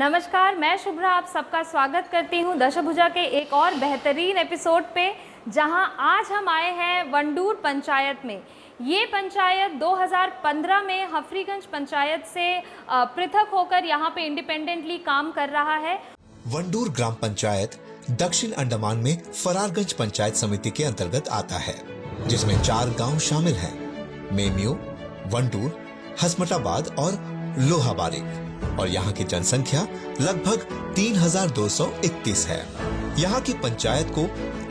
नमस्कार, मैं शुभ्रा आप सबका स्वागत करती हूं दशभुजा के एक और बेहतरीन एपिसोड पे, जहां आज हम आए हैं वंडूर पंचायत में। ये पंचायत 2015 में हफरीगंज पंचायत से पृथक होकर यहां पे इंडिपेंडेंटली काम कर रहा है। वंडूर ग्राम पंचायत दक्षिण अंडमान में फरारगंज पंचायत समिति के अंतर्गत आता है, जिसमें 4 गांव शामिल हैं: मेमियो, वंडूर, हसमताबाद और लोहाबारिक। और यहाँ की जनसंख्या लगभग 3231 है। यहाँ की पंचायत को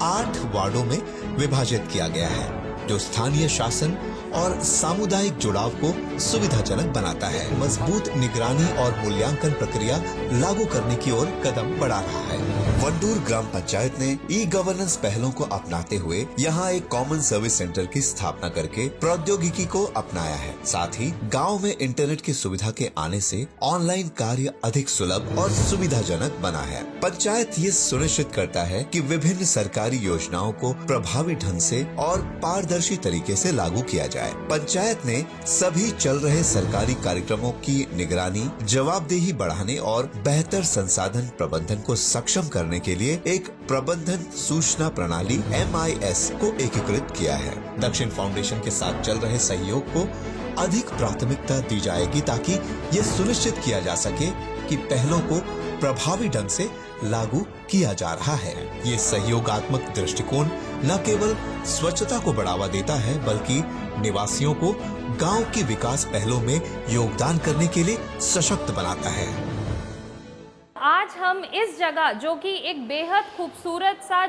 8 वार्डों में विभाजित किया गया है, जो स्थानीय शासन और सामुदायिक जुड़ाव को सुविधाजनक बनाता है। मजबूत निगरानी और मूल्यांकन प्रक्रिया लागू करने की ओर कदम बढ़ा रहा है। वंडूर ग्राम पंचायत ने ई गवर्नेंस पहलों को अपनाते हुए यहाँ एक कॉमन सर्विस सेंटर की स्थापना करके प्रौद्योगिकी को अपनाया है। साथ ही गांव में इंटरनेट की सुविधा के आने से ऑनलाइन कार्य अधिक सुलभ और सुविधाजनक बना है। पंचायत ये सुनिश्चित करता है कि विभिन्न सरकारी योजनाओं को प्रभावी ढंग से और पारदर्शी तरीके से लागू किया जाए। पंचायत ने सभी चल रहे सरकारी कार्यक्रमों की निगरानी, जवाबदेही बढ़ाने और बेहतर संसाधन प्रबंधन को सक्षम करने के लिए एक प्रबंधन सूचना प्रणाली MIS को एकीकृत किया है। दक्षिण फाउंडेशन के साथ चल रहे सहयोग को अधिक प्राथमिकता दी जाएगी, ताकि ये सुनिश्चित किया जा सके कि पहलों को प्रभावी ढंग से लागू किया जा रहा है। ये सहयोगात्मक दृष्टिकोण न केवल स्वच्छता को बढ़ावा देता है, बल्कि निवासियों को गांव के विकास पहलों में योगदान करने के लिए सशक्त बनाता है। आज हम इस जगह, जो कि एक बेहद खूबसूरत सा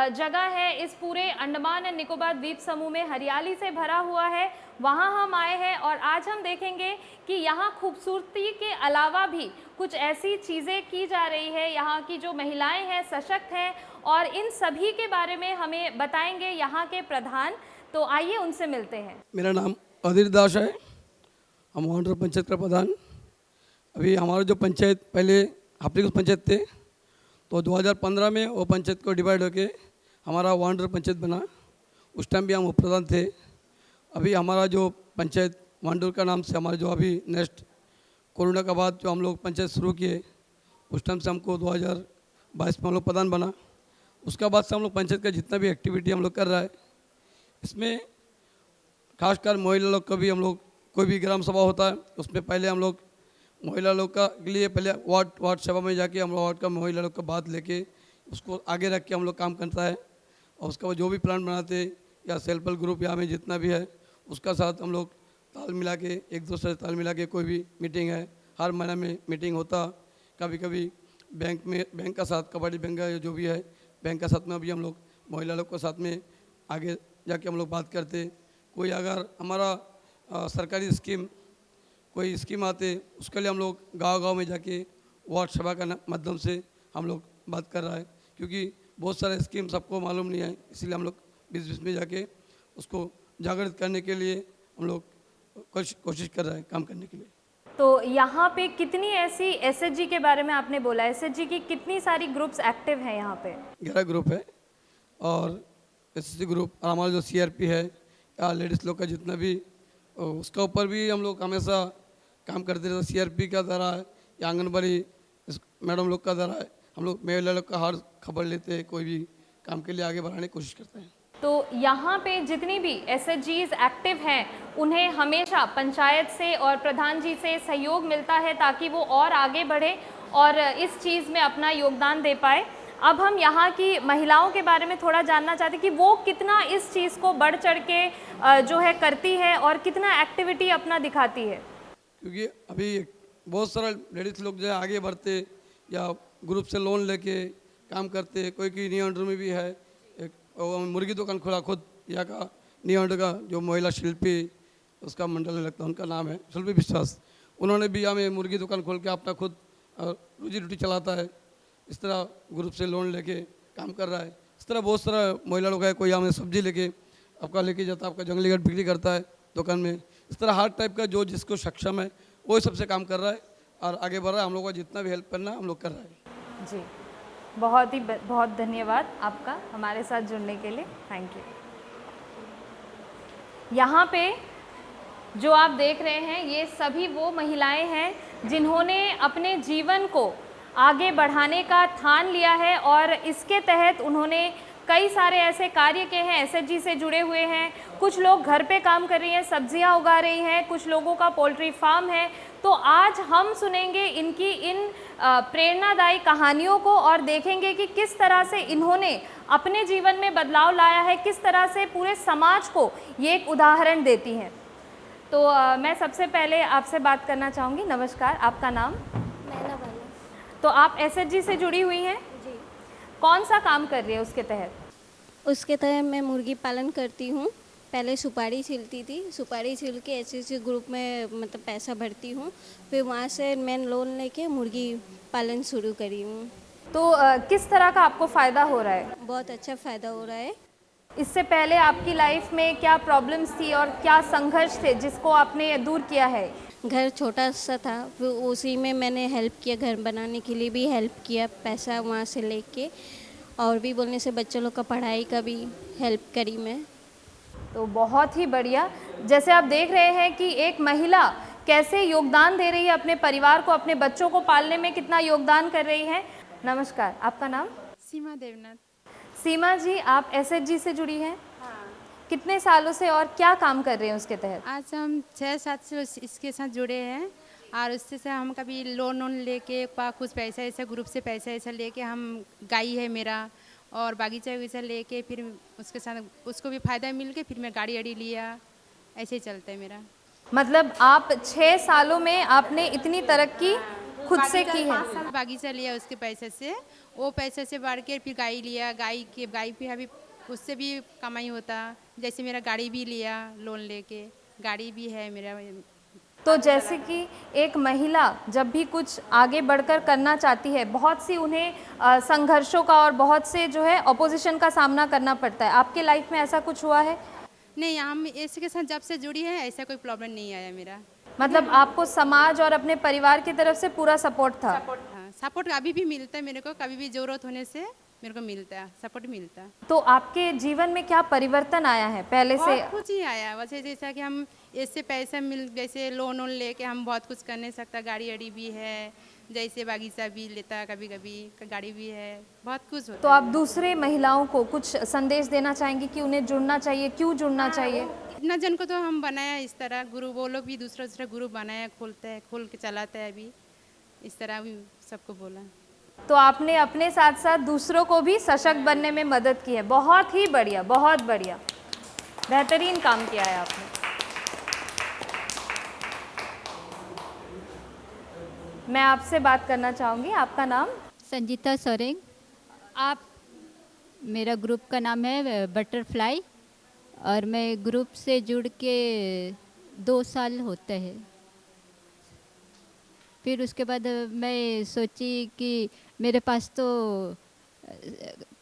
जगह है, इस पूरे अंडमान एंड निकोबार द्वीप समूह में हरियाली से भरा हुआ है, वहाँ हम आए हैं। और आज हम देखेंगे कि यहाँ खूबसूरती के अलावा भी कुछ ऐसी चीज़ें की जा रही है। यहाँ की जो महिलाएं हैं सशक्त हैं, और इन सभी के बारे में हमें बताएंगे यहाँ के प्रधान। तो आइए उनसे मिलते हैं। मेरा नाम अधीर दास है, हम वंडूर पंचायत का प्रधान। अभी हमारा जो पंचायत पहले हफरीगंज पंचायत थे, तो 2015 में वो पंचायत को डिवाइड होके हमारा वंडूर पंचायत बना। उस टाइम भी हम उप प्रधान थे। अभी हमारा जो पंचायत वंडूर का नाम से हमारा जो अभी नेक्स्ट कोरोना के बाद जो हम लोग पंचायत शुरू किए, उस टाइम से हमको 2022 में हम लोग प्रधान बना। उसके बाद से हम लोग पंचायत का जितना भी एक्टिविटी हम लोग कर रहा है, इसमें खासकर महिला लोग का भी हम लोग, कोई भी ग्राम सभा होता है उसमें पहले हम लोग महिला लोग का के लिए पहले वार्ड सभा में जाके हम लोग वार्ड का महिला लोग का बात लेके उसको आगे रख के हम लोग काम करता है। और उसके बाद जो भी प्लान बनाते या सेल्फ हेल्प ग्रुप यहाँ में जितना भी है, उसका साथ हम लोग ताल मिला के, एक दूसरे से ताल मिला के, कोई भी मीटिंग है हर महीने में मीटिंग होता। कभी कभी बैंक का साथ, कबड्डी बैंक का जो भी है बैंक का साथ में भी हम लोग महिला लोग के साथ में आगे जाके हम लोग बात करते। कोई अगर हमारा सरकारी स्कीम, कोई स्कीम आते, उसके लिए हम लोग गांव में जाके वार्ड सभा का माध्यम से हम लोग बात कर रहा है, क्योंकि बहुत सारे स्कीम सबको मालूम नहीं है। इसीलिए हम लोग बीच में जाके उसको जागृत करने के लिए हम लोग कोशिश कर रहे हैं काम करने के लिए। तो यहाँ पे कितनी ऐसी SHG के बारे में आपने बोला, SHG की कितनी सारी ग्रुप्स एक्टिव हैं यहाँ पे? 11 ग्रुप है, और SHG ग्रुप और हमारा जो CRP है या लेडीज़ लोग का जितना भी, उसका ऊपर भी हम लोग हमेशा काम करते रहते। CRP का द्वारा है या आंगनबाड़ी मैडम लोग का द्वारा है, हम लोग महिला लोग का हर खबर लेते हैं, कोई भी काम के लिए आगे बढ़ाने की कोशिश करते हैं। तो यहाँ पे जितनी भी SHGs एक्टिव हैं, उन्हें हमेशा पंचायत से और प्रधान जी से सहयोग मिलता है, ताकि वो और आगे बढ़े और इस चीज़ में अपना योगदान दे पाए। अब हम यहाँ की महिलाओं के बारे में थोड़ा जानना चाहते हैं कि वो कितना इस चीज़ को बढ़ चढ़ के जो है करती है और कितना एक्टिविटी अपना दिखाती है। क्योंकि अभी बहुत सारा लेडीज़ लोग जो है आगे बढ़ते या ग्रुप से लोन लेके काम करते। कोई की न्यू अंडर में भी है एक मुर्गी दुकान खोला खुद, यहाँ का न्यू अंडर का जो महिला शिल्पी, उसका मंडल लगता है, उनका नाम है शिल्पी विश्वास। उन्होंने भी हमें मुर्गी दुकान खोल के अपना खुद रोजी रोटी चलाता है। इस तरह ग्रुप से लोन लेके काम कर रहा है। इस तरह बहुत सारा महिला लोग है। कोई हमें सब्जी लेके आपका लेके जाता है, आपका जंगली घाट बिक्री करता है दुकान में। इस तरह हर टाइप का जो जिसको सक्षम है वो सबसे काम कर रहा है और आगे बढ़ रहा है। हम लोग का जितना भी हेल्प करना है हम लोग कर रहे हैं। जी, बहुत धन्यवाद आपका हमारे साथ जुड़ने के लिए, थैंक यू। यहाँ पे जो आप देख रहे हैं, ये सभी वो महिलाएं हैं जिन्होंने अपने जीवन को आगे बढ़ाने का ठान लिया है और इसके तहत उन्होंने कई सारे ऐसे कार्य किए हैं, एसएचजी से जुड़े हुए हैं। कुछ लोग घर पे काम कर रही हैं, सब्जियां उगा रही हैं, कुछ लोगों का पोल्ट्री फार्म है। तो आज हम सुनेंगे इनकी इन प्रेरणादायी कहानियों को और देखेंगे कि किस तरह से इन्होंने अपने जीवन में बदलाव लाया है, किस तरह से पूरे समाज को ये एक उदाहरण देती हैं। तो मैं सबसे पहले आपसे बात करना चाहूँगी। नमस्कार, आपका नाम? मैना वाला। तो आप एसएचजी से जुड़ी हुई हैं? जी। कौन सा काम कर रही है उसके तहत? उसके तहत मैं मुर्गी पालन करती हूँ। पहले सुपारी छिलती थी, सुपारी छिल के ऐसे ग्रुप में मतलब पैसा भरती हूँ, फिर वहाँ से मैं लोन लेके मुर्गी पालन शुरू करी हूँ। तो किस तरह का आपको फ़ायदा हो रहा है? बहुत अच्छा फ़ायदा हो रहा है। इससे पहले आपकी लाइफ में क्या प्रॉब्लम्स थी और क्या संघर्ष थे जिसको आपने दूर किया है? घर छोटा सा था, फिर उसी में मैंने हेल्प किया, घर बनाने के लिए भी हेल्प किया, पैसा वहाँ से लेके, और भी बोलने से बच्चों लोग का पढ़ाई का भी हेल्प करी मैं। तो बहुत ही बढ़िया। जैसे आप देख रहे हैं कि एक महिला कैसे योगदान दे रही है अपने परिवार को, अपने बच्चों को पालने में कितना योगदान कर रही है। नमस्कार, आपका नाम? सीमा देवनाथ। सीमा जी, आप एसएचजी से जुड़ी हैं? कितने सालों से और क्या काम कर रहे हैं उसके तहत? आज हम 6-7 से इसके साथ जुड़े हैं और उससे से हम कभी लोन लेके कुछ पैसा ऐसा ग्रुप से पैसा ऐसा लेके, हम गाय है मेरा और बागीचा वगीचा लेके फिर उसके साथ उसको भी फ़ायदा मिल के फिर मैं गाड़ी वाड़ी लिया, ऐसे ही चलता है मेरा। मतलब आप 6 सालों में आपने इतनी तरक्की खुद से की है? 5 साल बागीचा लिया उसके पैसे से, वो पैसे से बढ़ के फिर गाय लिया, गाय पे अभी उससे भी कमाई होता। जैसे मेरा गाड़ी भी लिया लोन लेके, गाड़ी भी है मेरा। तो जैसे कि एक महिला जब भी कुछ आगे बढ़कर करना चाहती है, बहुत सी उन्हें संघर्षों का और बहुत से जो है अपोजिशन का सामना करना पड़ता है। आपके लाइफ में ऐसा कुछ हुआ है? नहीं, हम इसके साथ जब से जुड़ी है ऐसा कोई प्रॉब्लम नहीं आया मेरा। मतलब आपको समाज और अपने परिवार की तरफ से पूरा सपोर्ट था? हाँ, सपोर्ट अभी भी मिलता है मेरे को, कभी भी ज़रूरत होने से मेरे को मिलता है, सपोर्ट मिलता है। तो आपके जीवन में क्या परिवर्तन आया है पहले से? बहुत कुछ ही आया, वैसे जैसा कि हम इससे पैसा मिल, जैसे लोन लेके हम बहुत कुछ कर नहीं सकता, गाड़ी वाड़ी भी है, जैसे बागीचा भी लेता कभी कभी, गाड़ी भी है, बहुत कुछ होता। तो आप दूसरे महिलाओं को कुछ संदेश देना चाहेंगे कि उन्हें जुड़ना चाहिए, क्यों जुड़ना चाहिए? इतना जन को तो हम बनाया इस तरह ग्रुप, वो लोग भी दूसरा ग्रुप बनाया, खोल के चलाता है अभी, इस तरह भी सबको बोला। तो आपने अपने साथ साथ दूसरों को भी सशक्त बनने में मदद की है। बहुत ही बढ़िया, बहुत बढ़िया, बेहतरीन काम किया है आपने। मैं आपसे बात करना चाहूँगी। आपका नाम? संजीता सोरेंग। आप, मेरा ग्रुप का नाम है बटरफ्लाई और मैं ग्रुप से जुड़ के 2 साल होते हैं। फिर उसके बाद मैं सोची कि मेरे पास तो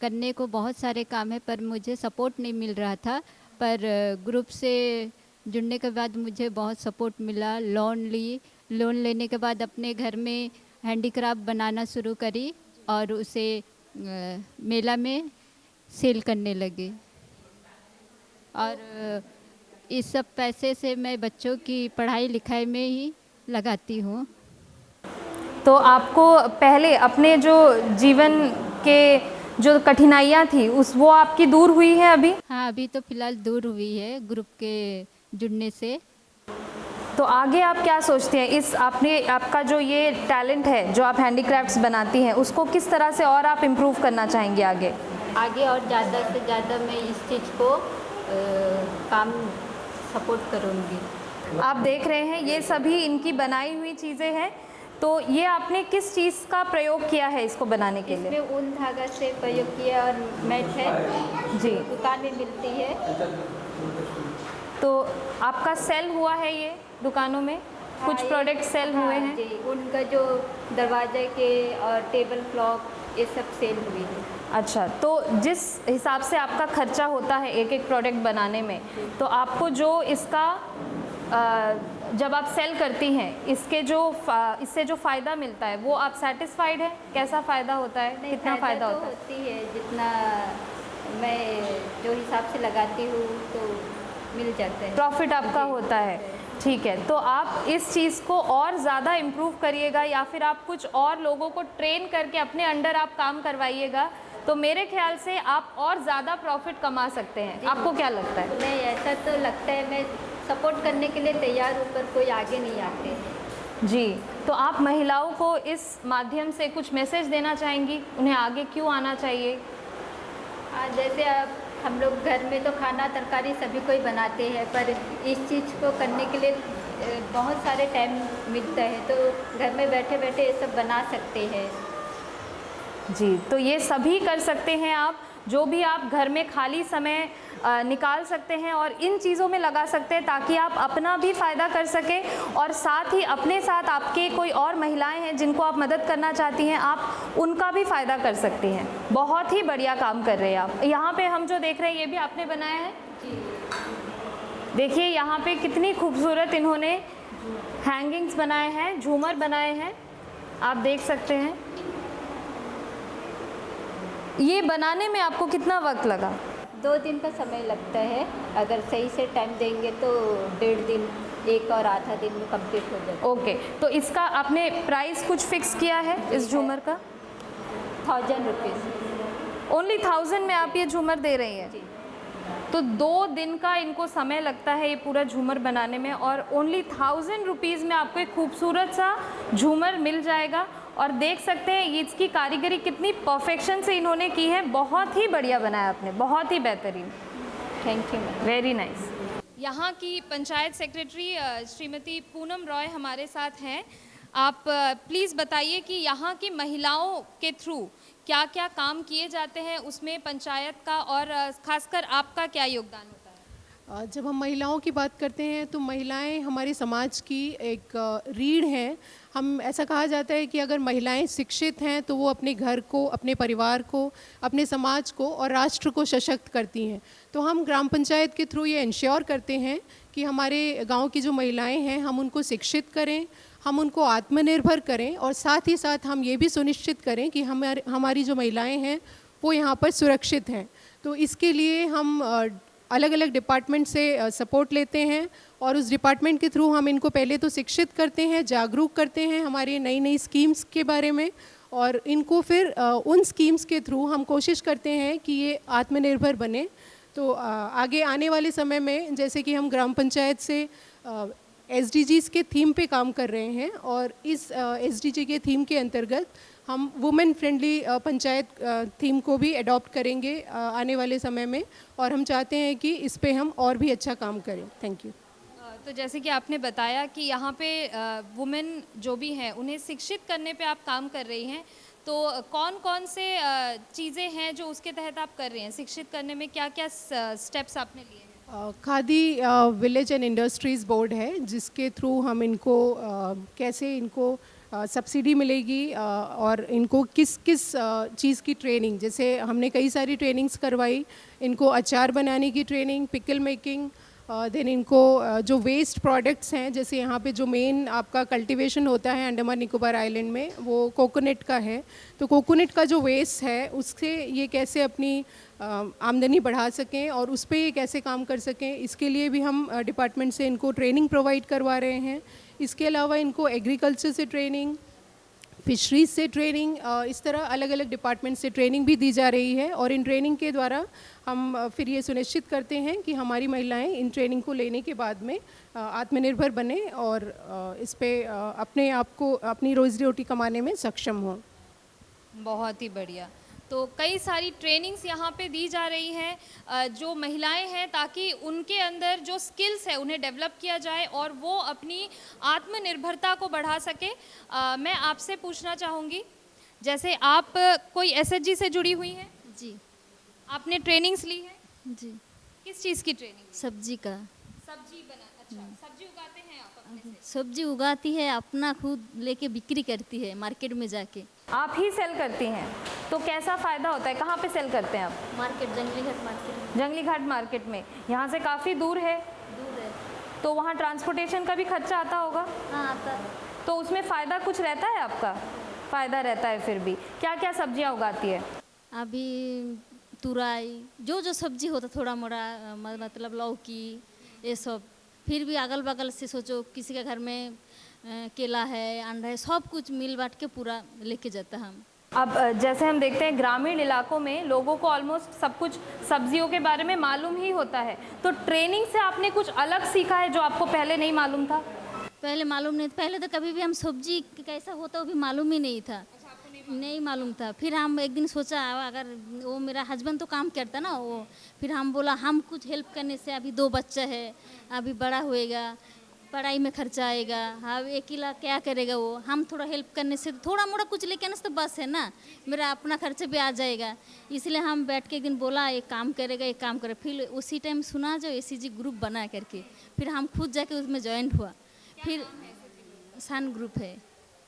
करने को बहुत सारे काम है पर मुझे सपोर्ट नहीं मिल रहा था, पर ग्रुप से जुड़ने के बाद मुझे बहुत सपोर्ट मिला। लोन लेने के बाद अपने घर में हैंडीक्राफ्ट बनाना शुरू करी और उसे मेला में सेल करने लगे और इस सब पैसे से मैं बच्चों की पढ़ाई लिखाई में ही लगाती हूँ। तो आपको पहले अपने जो जीवन के जो कठिनाइयाँ थी वो आपकी दूर हुई है अभी? हाँ, अभी तो फिलहाल दूर हुई है ग्रुप के जुड़ने से। तो आगे आप क्या सोचते हैं? आपका जो ये टैलेंट है जो आप हैंडीक्राफ्ट्स बनाती हैं, उसको किस तरह से और आप इम्प्रूव करना चाहेंगे आगे? आगे और ज़्यादा से ज़्यादा मैं इस चीज़ को काम सपोर्ट करूँगी। आप देख रहे हैं ये सभी इनकी बनाई हुई चीज़ें हैं। तो ये आपने किस चीज़ का प्रयोग किया है इसको बनाने के लिए? इसमें ऊन धागा से प्रयोग किया और मैट है जी, दुकान में मिलती है। तो आपका सेल हुआ है ये दुकानों में? कुछ प्रोडक्ट सेल हुए हैं? जी, उनका जो दरवाजे के और टेबल क्लॉक ये सब सेल हुई है। अच्छा, तो जिस हिसाब से आपका खर्चा होता है एक एक प्रोडक्ट बनाने में, तो आपको जो इसका जब आप सेल करती हैं इससे जो फ़ायदा मिलता है वो आप सेटिस्फाइड है? कैसा फ़ायदा होता है? कितना फ़ायदा होता है? होती है जितना मैं जो हिसाब से लगाती हूँ तो मिल जाता है। प्रॉफिट आपका होता है। ठीक है, तो आप इस चीज़ को और ज़्यादा इम्प्रूव करिएगा या फिर आप कुछ और लोगों को ट्रेन करके अपने अंडर आप काम करवाइएगा, तो मेरे ख्याल से आप और ज़्यादा प्रॉफिट कमा सकते हैं। आपको क्या लगता है? नहीं, ऐसा तो लगता है, मैं सपोर्ट करने के लिए तैयार हूँ, पर कोई आगे नहीं आते। जी, तो आप महिलाओं को इस माध्यम से कुछ मैसेज देना चाहेंगी, उन्हें आगे क्यों आना चाहिए? जैसे अब हम लोग घर में तो खाना तरकारी सभी कोई बनाते हैं, पर इस चीज़ को करने के लिए बहुत सारे टाइम मिलता है, तो घर में बैठे बैठे ये सब बना सकते हैं। जी, तो ये सभी कर सकते हैं आप, जो भी आप घर में खाली समय निकाल सकते हैं और इन चीज़ों में लगा सकते हैं, ताकि आप अपना भी फ़ायदा कर सकें और साथ ही अपने साथ आपके कोई और महिलाएं हैं जिनको आप मदद करना चाहती हैं, आप उनका भी फ़ायदा कर सकती हैं। बहुत ही बढ़िया काम कर रहे हैं आप। यहाँ पे हम जो देख रहे हैं ये भी आपने बनाया है। देखिए यहाँ पे कितनी खूबसूरत इन्होंने हैंगिंग्स बनाए हैं, झूमर बनाए हैं, आप देख सकते हैं। ये बनाने में आपको कितना वक्त लगा? 2 दिन का समय लगता है, अगर सही से टाइम देंगे तो 1.5 दिन, 1 और आधा दिन में कंप्लीट हो जाएगा। ओके, तो इसका आपने प्राइस कुछ फिक्स किया है इस झूमर का? 1000 रुपीज़। ओनली 1000 में आप ये झूमर दे रही हैं? तो 2 दिन का इनको समय लगता है ये पूरा झूमर बनाने में, और ओनली 1000 रुपीज़ में आपको एक खूबसूरत सा झूमर मिल जाएगा। और देख सकते हैं ये इसकी कारीगरी कितनी परफेक्शन से इन्होंने की है। बहुत ही बढ़िया बनाया आपने, बहुत ही बेहतरीन। Thank you ma'am. Very nice. यहाँ की पंचायत सेक्रेटरी श्रीमती पूनम रॉय हमारे साथ हैं। आप प्लीज़ बताइए कि यहाँ की महिलाओं के थ्रू क्या क्या काम किए जाते हैं, उसमें पंचायत का और खासकर आपका क्या योगदान होता है? जब हम महिलाओं की बात करते हैं तो महिलाएं हमारे समाज की एक रीढ़ हैं। हम ऐसा कहा जाता है कि अगर महिलाएं शिक्षित हैं तो वो अपने घर को, अपने परिवार को, अपने समाज को और राष्ट्र को सशक्त करती हैं। तो हम ग्राम पंचायत के थ्रू ये इंश्योर करते हैं कि हमारे गांव की जो महिलाएं हैं हम उनको शिक्षित करें, हम उनको आत्मनिर्भर करें, और साथ ही साथ हम ये भी सुनिश्चित करें कि हमारी जो महिलाएं हैं वो यहाँ पर सुरक्षित हैं। तो इसके लिए हम अलग अलग डिपार्टमेंट से सपोर्ट लेते हैं, और उस डिपार्टमेंट के थ्रू हम इनको पहले तो शिक्षित करते हैं, जागरूक करते हैं हमारी नई नई स्कीम्स के बारे में, और इनको फिर उन स्कीम्स के थ्रू हम कोशिश करते हैं कि ये आत्मनिर्भर बने। तो आगे आने वाले समय में जैसे कि हम ग्राम पंचायत से SDGs के थीम पे काम कर रहे हैं, और इस SDG के थीम के अंतर्गत हम वुमेन फ्रेंडली पंचायत थीम को भी अडॉप्ट करेंगे आने वाले समय में, और हम चाहते हैं कि इस पे हम और भी अच्छा काम करें। Thank you. तो जैसे कि आपने बताया कि यहाँ पे वुमेन जो भी हैं उन्हें शिक्षित करने पे आप काम कर रही हैं, तो कौन कौन से चीज़ें हैं जो उसके तहत आप कर रही हैं? शिक्षित करने में क्या क्या स्टेप्स आपने लिए हैं? Khadi village and industries board है, जिसके थ्रू हम इनको कैसे इनको सब्सिडी मिलेगी, और इनको किस किस चीज़ की ट्रेनिंग, जैसे हमने कई सारी ट्रेनिंग्स करवाई, इनको अचार बनाने की ट्रेनिंग, पिकल मेकिंग, देन इनको जो वेस्ट प्रोडक्ट्स हैं, जैसे यहाँ पे जो मेन आपका कल्टीवेशन होता है अंडमान निकोबार आइलैंड में वो कोकोनट का है, तो कोकोनट का जो वेस्ट है उससे ये कैसे अपनी आमदनी बढ़ा सकें और उस पर ये कैसे काम कर सकें, इसके लिए भी हम डिपार्टमेंट से इनको ट्रेनिंग प्रोवाइड करवा रहे हैं। इसके अलावा इनको एग्रीकल्चर से ट्रेनिंग, फिशरीज से ट्रेनिंग, इस तरह अलग अलग डिपार्टमेंट से ट्रेनिंग भी दी जा रही है, और इन ट्रेनिंग के द्वारा हम फिर ये सुनिश्चित करते हैं कि हमारी महिलाएं इन ट्रेनिंग को लेने के बाद में आत्मनिर्भर बने और इस पे अपने आप को, अपनी रोज़ी रोटी कमाने में सक्षम हों। बहुत ही बढ़िया। तो कई सारी ट्रेनिंग्स यहाँ पे दी जा रही हैं जो महिलाएं हैं, ताकि उनके अंदर जो स्किल्स है उन्हें डेवलप किया जाए और वो अपनी आत्मनिर्भरता को बढ़ा सके। मैं आपसे पूछना चाहूँगी, जैसे आप कोई SHG से जुड़ी हुई हैं? जी आपने ट्रेनिंग्स ली है? जी किस चीज़ की ट्रेनिंग? सब्जी का। सब्जी बना, अच्छा सब्जी उगाते हैं आप अपने से? सब्जी उगाती है, अपना खुद लेके बिक्री करती है मार्केट में जाके। आप ही सेल करती हैं, तो कैसा फ़ायदा होता है? कहाँ पे सेल करते हैं आप? मार्केट, जंगली घाट मार्केट। जंगली घाट मार्केट में? यहाँ से काफ़ी दूर है? दूर है। तो वहाँ ट्रांसपोर्टेशन का भी खर्चा आता होगा? हाँ आता है। तो उसमें फ़ायदा कुछ रहता है आपका? फ़ायदा रहता है। फिर भी क्या क्या सब्जियाँ उगाती है? अभी तुरई, जो जो सब्जी होता थोड़ा मोड़ा, मतलब लौकी, ये सब, फिर भी अगल बगल से सोचो किसी के घर में केला है, अंडा है, सब कुछ मिल बांट के पूरा लेके जाता है हम। अब जैसे हम देखते हैं ग्रामीण इलाकों में लोगों को ऑलमोस्ट सब कुछ सब्जियों के बारे में मालूम ही होता है, तो ट्रेनिंग से आपने कुछ अलग सीखा है जो आपको पहले नहीं मालूम था? पहले मालूम नहीं, पहले तो कभी भी हम सब्जी कैसा होता वो भी मालूम ही नहीं था। नहीं मालूम था। फिर हम एक दिन सोचा अगर वो मेरा हस्बैंड तो काम करता ना वो, फिर हम बोला हम कुछ हेल्प करने से, अभी 2 बच्चा है, अभी बड़ा होएगा, पढ़ाई में खर्चा आएगा, हाँ अकेला क्या करेगा वो, हम थोड़ा हेल्प करने से थोड़ा मोड़ा कुछ लेके आने से तो बस है ना, मेरा अपना खर्चा भी आ जाएगा। इसलिए हम बैठ के एक दिन बोला एक काम करेगा, एक काम करे। फिर उसी टाइम सुना जो एसएचजी ग्रुप बना करके, फिर हम खुद जाके उसमें ज्वाइन हुआ। फिर शान ग्रुप है,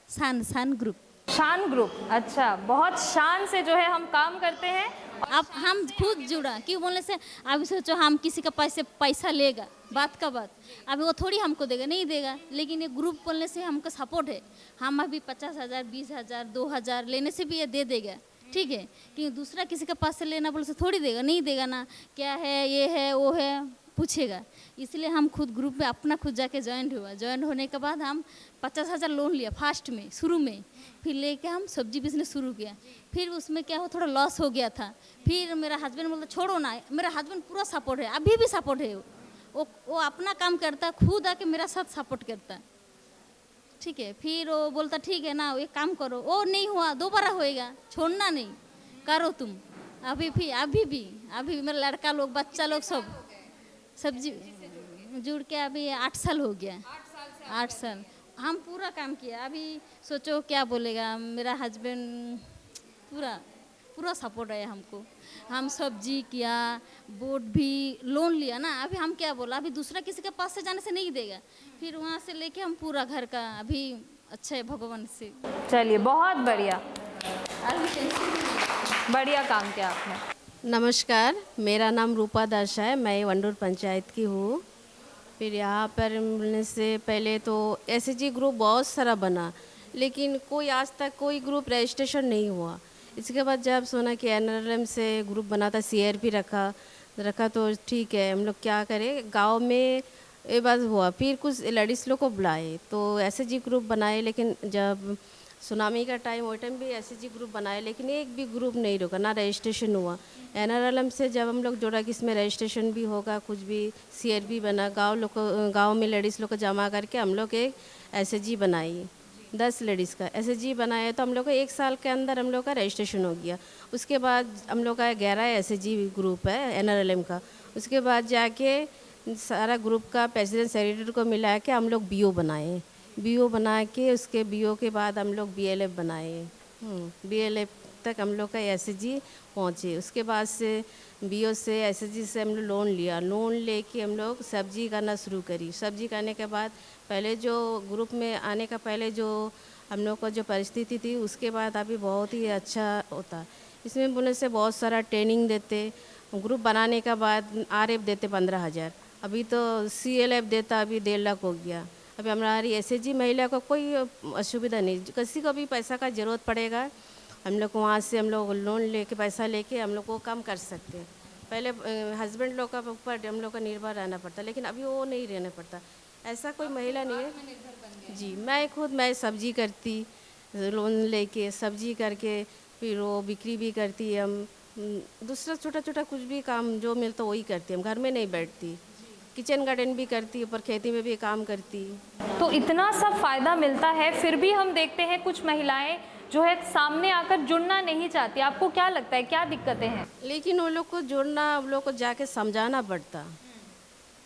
शान ग्रुप। शान ग्रुप, अच्छा, बहुत शान से जो है हम काम करते हैं। अब हम खुद जुड़ा, क्यों बोलने से अभी सोचो हम किसी का पैसा लेगा, बात का बात, अभी वो थोड़ी हमको देगा, नहीं देगा, लेकिन ये ग्रुप बोलने से हमको सपोर्ट है। हम अभी 50,000, 20,000, 2,000 लेने से भी ये दे देगा, ठीक है, कि दूसरा किसी के पास से लेना बोले से थोड़ी देगा, नहीं देगा ना, क्या है ये है वो है पूछेगा। इसलिए हम खुद ग्रुप में अपना खुद जाके ज्वाइन हुआ। ज्वाइन होने के बाद हम 50,000 लोन लिया फर्स्ट में, शुरू में, फिर लेके हम सब्जी बिजनेस शुरू किया। फिर उसमें क्या हो, थोड़ा लॉस हो गया था। फिर मेरा हस्बैंड बोलता छोड़ो ना, मेरा हस्बैंड पूरा सपोर्ट है, अभी भी सपोर्ट है। वो अपना काम करता है, खुद आके मेरा साथ सपोर्ट करता है, ठीक है। फिर वो बोलता ठीक है ना, एक काम करो, वो नहीं हुआ दोबारा होएगा, छोड़ना नहीं, करो तुम। अभी मेरा लड़का लोग, बच्चा लोग सब सब्जी जुड़ के अभी 8 साल हो गया। 8 साल हम पूरा काम किया। अभी सोचो क्या बोलेगा, मेरा हस्बैंड पूरा सपोर्ट है हमको। हम सब्जी किया, बोट भी लोन लिया ना, अभी हम क्या बोला, अभी दूसरा किसी के पास से जाने से नहीं देगा, फिर वहाँ से लेके हम पूरा घर का अभी अच्छा है भगवान से। चलिए, बहुत बढ़िया, बढ़िया काम किया आपने। नमस्कार, मेरा नाम रूपा दास है, मैं वंडूर पंचायत की हूँ। फिर यहाँ पर मिलने से पहले तो एसएचजी ग्रुप बहुत सारा बना, लेकिन कोई आज तक कोई ग्रुप रजिस्ट्रेशन नहीं हुआ। इसके बाद जब सुना कि एनआरएलएम से ग्रुप बना था, सीआरपी रखा तो ठीक है, हम लोग क्या करें, गांव में ये बात हुआ। फिर कुछ लेडीज़ लोग को बुलाए तो एसएचजी ग्रुप बनाए, लेकिन जब सुनामी का टाइम वो टाइम भी एसएचजी ग्रुप बनाए, लेकिन एक भी ग्रुप नहीं रुका, ना रजिस्ट्रेशन हुआ। एनआरएलएम से जब हम लोग जोड़ा कि इसमें रजिस्ट्रेशन भी होगा, कुछ भी सीआरपी बना, गांव में लेडीज़ लोग को जमा करके हम लोग एक एसएचजी बनाई, 10 लेडीज़ का एसएचजी बनाया। तो हम लोग का 1 साल के अंदर हम लोग का रजिस्ट्रेशन हो गया। उसके बाद हम लोग का 11 एसएचजी ग्रुप है एनआरएलएम का। उसके बाद जाके सारा ग्रुप का प्रेसिडेंट सेक्रेटरी को मिला के हम लोग बीओ बनाए। बीओ बना के उसके बीओ के बाद हम लोग बीएलएफ बनाए। बीएलएफ तक हम लोग का एसएचजी पहुँचे। उसके बाद से बीओ से एसएचजी से हम लोग लोन लिया। लोन लेके हम लोग सब्जी करना शुरू करी। सब्जी करने के बाद पहले जो ग्रुप में आने का पहले जो हम लोग का जो परिस्थिति थी, उसके बाद अभी बहुत ही अच्छा होता। इसमें बोलने से बहुत सारा ट्रेनिंग देते। ग्रुप बनाने के बाद आरएफ देते 15,000, अभी तो सीएलएफ देता अभी 1.5 लाख हो गया। अभी हमारी एसएचजी महिला को कोई असुविधा नहीं, किसी को भी पैसा का ज़रूरत पड़ेगा हम लोग वहाँ से हम लोग लोन लेके पैसा लेके हम लोग को काम कर सकते हैं। पहले हस्बैंड लोग का ऊपर हम लोग का निर्भर रहना पड़ता, लेकिन अभी वो नहीं रहना पड़ता। ऐसा कोई महिला नहीं है जी। मैं सब्जी करती, लोन लेके सब्जी करके फिर वो बिक्री भी करती। हम दूसरा छोटा छोटा कुछ भी काम जो मिलता वही करती। हम घर में नहीं बैठती, किचन गार्डन भी करती, ऊपर खेती में भी काम करती। तो इतना सब फायदा मिलता है, फिर भी हम देखते हैं कुछ महिलाएं जो है सामने आकर जुड़ना नहीं चाहती। आपको क्या लगता है, क्या दिक्कतें हैं? लेकिन वो लोग को जोड़ना, उन लोग को जाके समझाना पड़ता,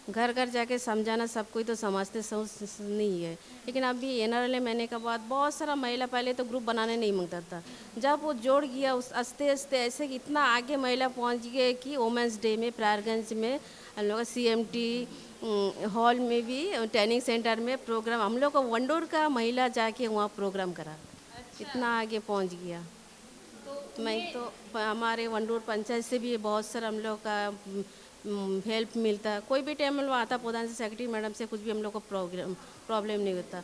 घर घर जाके समझाना। सब कोई तो समझते नहीं है। लेकिन अभी एनआरएलएम आने के बाद बहुत सारा महिला, पहले तो ग्रुप बनाने नहीं मांगता था, जब वो जोड़ गया उस आस्ते आस्ते ऐसे इतना आगे महिला पहुंच गए कि वोमेंस डे में प्रयागराज में हम लोग सीएमटी हॉल में भी ट्रेनिंग सेंटर में प्रोग्राम, हम लोग को वंडूर का महिला जाके वहाँ प्रोग्राम करा। इतना आगे पहुँच गया। मैं तो हमारे वंडूर पंचायत से भी बहुत सारा हम लोग का हेल्प मिलता। कोई भी टाइम हम लोग आता, प्रधान से सेक्रेटरी मैडम से कुछ भी हम लोग को प्रॉब्लम नहीं होता।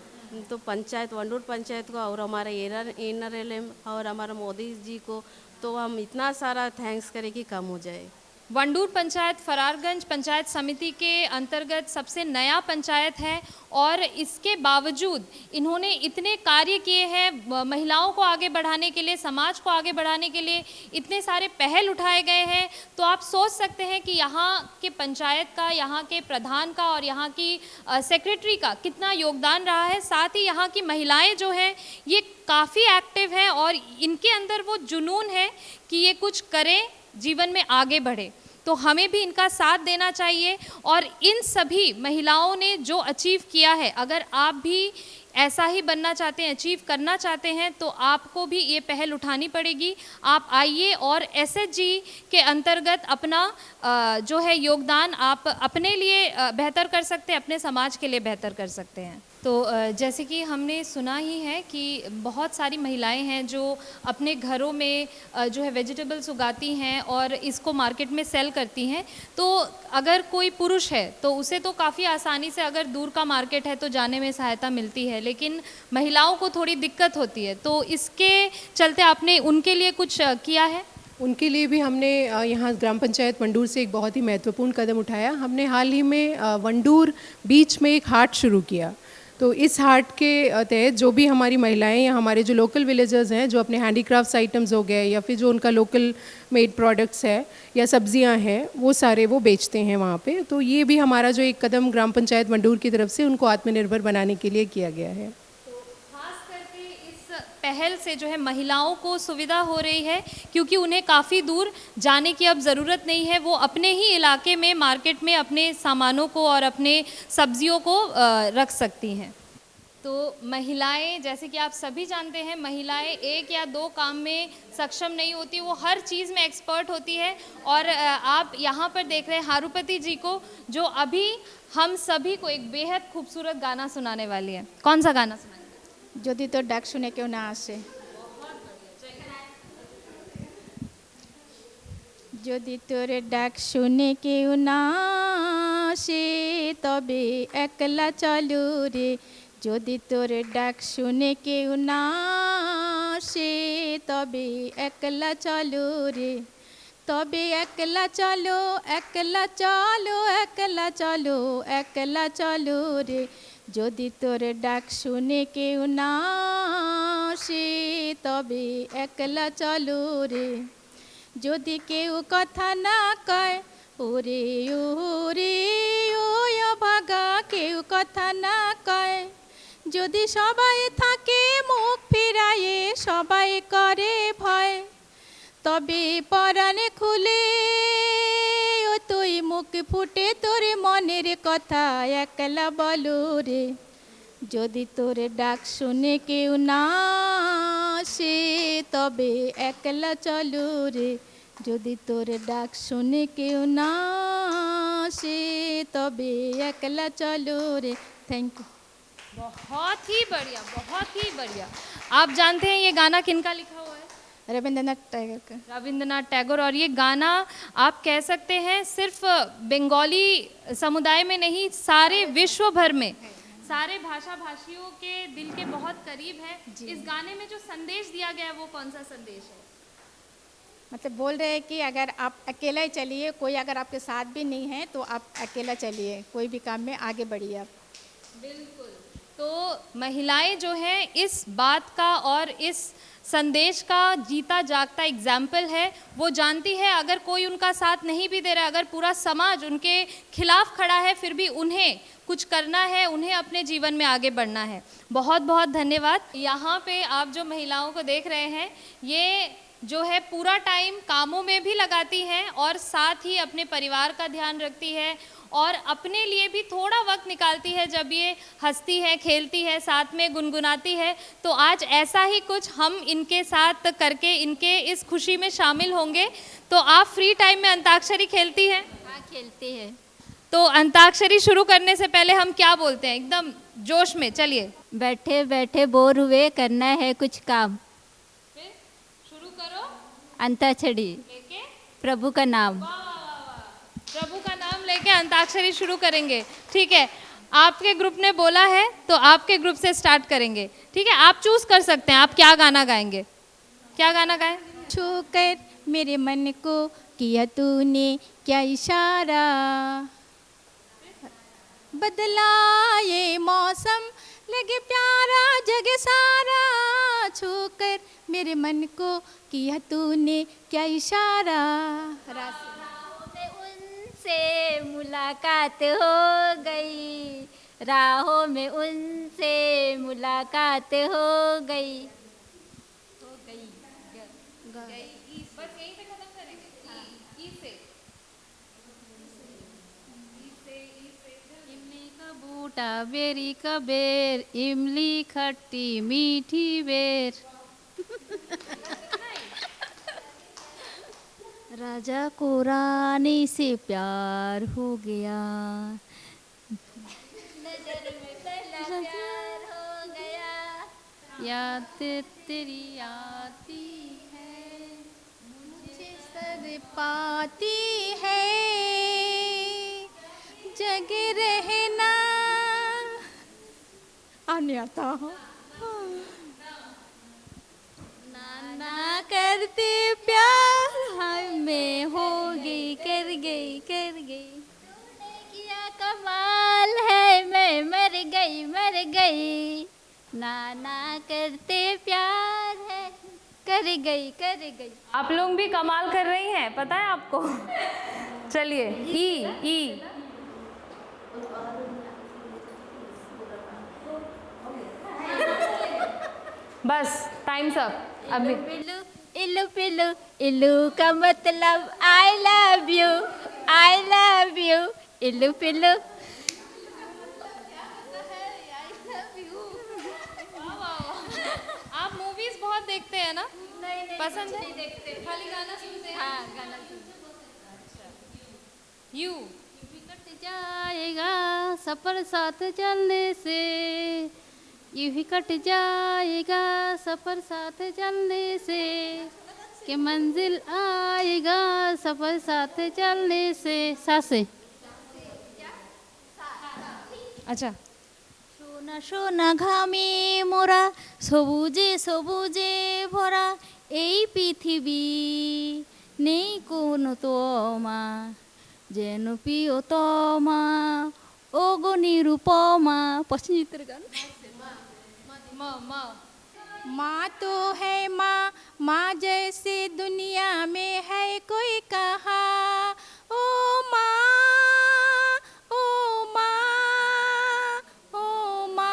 तो पंचायत, वंडूर पंचायत को और हमारा एनआरएलएम और हमारा मोदी जी को तो हम इतना सारा थैंक्स करें कि कम हो जाए। वंडूर पंचायत फरारगंज पंचायत समिति के अंतर्गत सबसे नया पंचायत है और इसके बावजूद इन्होंने इतने कार्य किए हैं महिलाओं को आगे बढ़ाने के लिए, समाज को आगे बढ़ाने के लिए इतने सारे पहल उठाए गए हैं। तो आप सोच सकते हैं कि यहाँ के पंचायत का, यहाँ के प्रधान का और यहाँ की सेक्रेटरी का कितना योगदान रहा है। साथ ही यहाँ की महिलाएं जो हैं ये काफ़ी एक्टिव हैं और इनके अंदर वो जुनून है कि ये कुछ करें, जीवन में आगे बढ़े। तो हमें भी इनका साथ देना चाहिए और इन सभी महिलाओं ने जो अचीव किया है, अगर आप भी ऐसा ही बनना चाहते हैं, अचीव करना चाहते हैं, तो आपको भी ये पहल उठानी पड़ेगी। आप आइए और एसएचजी के अंतर्गत अपना जो है योगदान आप अपने लिए बेहतर कर सकते हैं, अपने समाज के लिए बेहतर कर सकते हैं। तो जैसे कि हमने सुना ही है कि बहुत सारी महिलाएं हैं जो अपने घरों में जो है वेजिटेबल्स उगाती हैं और इसको मार्केट में सेल करती हैं। तो अगर कोई पुरुष है तो उसे तो काफ़ी आसानी से, अगर दूर का मार्केट है तो जाने में सहायता मिलती है, लेकिन महिलाओं को थोड़ी दिक्कत होती है। तो इसके चलते आपने उनके लिए कुछ किया है? उनके लिए भी हमने यहाँ ग्राम पंचायत वंडूर से एक बहुत ही महत्वपूर्ण कदम उठाया। हमने हाल ही में वंडूर बीच में एक हाट शुरू किया। तो इस हाट के तहत जो भी हमारी महिलाएं या हमारे जो लोकल विलेजर्स हैं, जो अपने हैंडीक्राफ्ट्स आइटम्स हो गए या फिर जो उनका लोकल मेड प्रोडक्ट्स है या सब्जियां हैं, वो सारे वो बेचते हैं वहाँ पे। तो ये भी हमारा जो एक कदम ग्राम पंचायत वंडूर की तरफ से उनको आत्मनिर्भर बनाने के लिए किया गया है। खास करके इस पहल से जो है महिलाओं को सुविधा हो रही है, क्योंकि उन्हें काफ़ी दूर जाने की अब ज़रूरत नहीं है। वो अपने ही इलाके में मार्केट में अपने सामानों को और अपने सब्जियों को रख सकती हैं। तो महिलाएं, जैसे कि आप सभी जानते हैं, महिलाएं एक या दो काम में सक्षम नहीं होती, वो हर चीज़ में एक्सपर्ट होती है। और आप यहाँ पर देख रहे हैं हारूपति जी को, जो अभी हम सभी को एक बेहद खूबसूरत गाना सुनाने वाली है। कौन सा गाना सुनाएंगे? যদি তোর ডাক শুনে কেউ না আসে, যদি তোর ডাক শুনে কেউ না আসে তবে একলা চলো রে, যদি তোর ডাক শুনে কেউ না আসে তবে একলা চলো রে, তবে একলা চলো, একলা চলো, একলা চলো, একলা চলো রে, যদি তোর ডাক শুনে কেউ না আসে তবে একলা চলো রে, যদি কেউ কথা না কয় ওরে ওরে ও অভাগা, কেউ কথা না কয়, যদি সবাই থাকে মুখ ফিরায়ে সবাই করে ভয়, তবে পরাণে খুলে ও তুই মুখ ফুটে তোর মনের কথা একলা বলো রে, যদি তোর ডাক শুনে কেউ না আসে তবে একলা চলো রে, যদি তোর ডাক শুনে কেউ না আসে তবে একলা চলো রে। Thank you. बहुत ही बढ़िया, बहुत ही बढ़िया। आप जानते हैं ये गाना किनका लिखा हुआ है? रविंद्रनाथ टैगोर का। रविंद्रनाथ टैगोर। और ये गाना आप कह सकते हैं सिर्फ बंगाली समुदाय में नहीं, सारे विश्व भर में सारे भाषा भाषियों के दिल के बहुत करीब है। इस गाने में जो संदेश दिया गया है वो कौन सा संदेश है? मतलब बोल रहे हैं कि अगर आप अकेला ही चलिए, कोई अगर आपके साथ भी नहीं है तो आप अकेला चलिए, कोई भी काम में आगे बढ़िए आप। बिल्कुल। तो महिलाएं जो हैं इस बात का और इस संदेश का जीता जागता एग्जाम्पल है। वो जानती है अगर कोई उनका साथ नहीं भी दे रहा, अगर पूरा समाज उनके खिलाफ खड़ा है, फिर भी उन्हें कुछ करना है, उन्हें अपने जीवन में आगे बढ़ना है। बहुत बहुत धन्यवाद। यहाँ पे आप जो महिलाओं को देख रहे हैं, ये जो है पूरा टाइम कामों में भी लगाती हैं और साथ ही अपने परिवार का ध्यान रखती है और अपने लिए भी थोड़ा वक्त निकालती है। जब ये हंसती है, खेलती है, साथ में गुनगुनाती है। तो आज ऐसा ही कुछ हम इनके साथ करके इनके इस खुशी में शामिल होंगे। तो आप फ्री टाइम में अंताक्षरी खेलती हैं? हाँ, खेलते हैं। तो अंताक्षरी शुरू करने से पहले हम क्या बोलते हैं एकदम जोश में? चलिए। बैठे बैठे बोर हुए, करना है कुछ काम, फिर शुरू करो। अंताक्षरी, लेके प्रभु का नाम। प्रभु का नाम लेके अंताक्षरी शुरू करेंगे। ठीक है, आपके ग्रुप ने बोला है तो आपके ग्रुप से स्टार्ट करेंगे। ठीक है, आप चूज कर सकते हैं आप क्या गाना गाएंगे। क्या गाना गाएं? छू कर मेरे मन को किया तूने क्या इशारा, बदला ये मौसम लगे प्यारा जग सारा, छूकर मेरे मन को किया तूने क्या इशारा। उनसे मुलाकात हो गई, राहों में उनसे मुलाकात हो गई। बस यहीं पे खत्म करेंगे। ई से इमली का बूटा बेरी का बेर, इमली खट्टी मीठी बेर। राजा को रानी से प्यार हो गया, नजर में पहला प्यार हो गया, याद तेरी आती है, मुझे सर पाती है, जग रहना आने आता हूँ। नाना करते प्यार हमें हो गई, कर गई कर गई। तूने किया कमाल है, मैं मर गई मर गई। नाना करते प्यार है, कर गई कर गई। आप लोग भी कमाल कर रही हैं, पता है आपको। चलिए ई बस टाइम्स अप अभी। इल्लू पिल्लू इल्लू का मतलब I love you, I love you. इल्लू पिल्लू आप मूवीज बहुत देखते हैं ना? नहीं पसंद है? देखते खाली गाना सुनते हैं। हाँ गाना सुन। यू कट जाएगा सफर साथ चलने से, यूं ही कट जाएगा सफर साथ चलने से, कि मंजिल आएगा सफर साथ चलने से। सासे अच्छा। সোনা সোনা ঘামে মোরা, সবুজে সবুজে ভরা এই পৃথিবী, নেই কোনো তোমা যেন প্রিয়তমা, ও গো নিরুপমা। পছন্দের গান। माँ तो है माँ, माँ जैसे दुनिया में है कोई कहा, ओ माँ ओ माँ ओ माँ।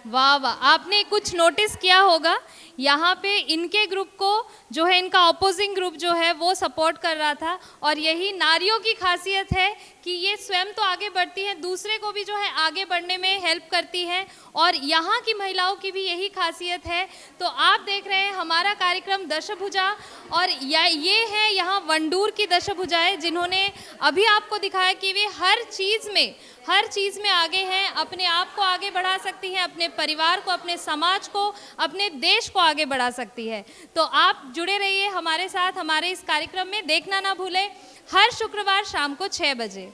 वाह वाह, आपने कुछ नोटिस किया होगा यहाँ पे इनके ग्रुप को जो है, इनका अपोजिंग ग्रुप जो है वो सपोर्ट कर रहा था। और यही नारियों की खासियत है कि ये स्वयं तो आगे बढ़ती हैं, दूसरे को भी जो है आगे बढ़ने में हेल्प करती हैं। और यहाँ की महिलाओं की भी यही खासियत है। तो आप देख रहे हैं हमारा कार्यक्रम दशभुजा, और ये है यहाँ वंडूर की दशभुजाएं, जिन्होंने अभी आपको दिखाया कि वे हर चीज़ में आगे हैं, अपने आप को आगे बढ़ा सकती हैं, अपने परिवार को, अपने समाज को, अपने देश को आगे बढ़ा सकती है। तो आप जुड़े रहिए हमारे साथ, हमारे इस कार्यक्रम में। देखना ना भूलें हर शुक्रवार शाम को 6 बजे।